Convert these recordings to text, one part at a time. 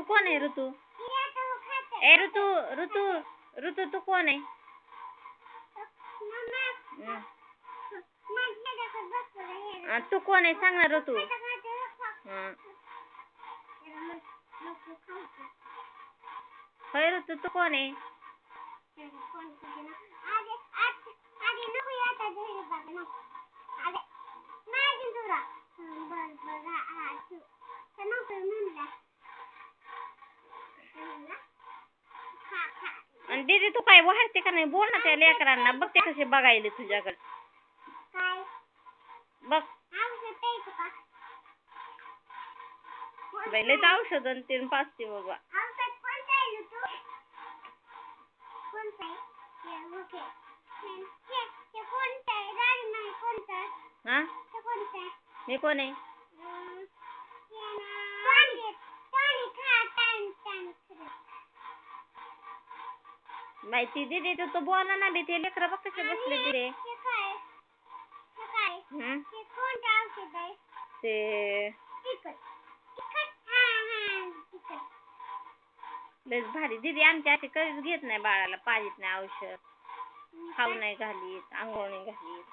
कोण आहे ऋतू? ए ऋतू ऋतू ऋतू तू कोण आहे? तू कोण आहे सांग ना ऋतू. होय ऋतू तू कोण आहे? आणि दीदी तू काय वाढते का नाही? बोल ना त्या लेकरांना. बघ ते कसे बघायले तुझ्याकडे. बघ बाई लयच औषध आणि ते पाजते बाबा. हा मी कोण आहे? माहिती दीदी तू बोला ना. ते लेकर बघ कसे बसले तिथे. ते लयच भारी दीदी. आमच्या अशी कधीच घेत नाही बाळाला. पाजीत नाही औषध. खाऊ नाही घालीत. आंघोळ नाही घालीत.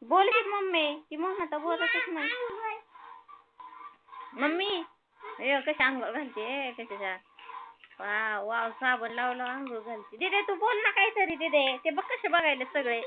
बोल की मम्मी. ती मम्मी तर बोलतच नाही. मम्मी कशी आंघोळ घालते कशाच्या. वाव वाव साबण लावलं आंघोळ घालते. दीदी तू बोल ना काहीतरी. दीदी ते बघ कसे बघायले सगळे.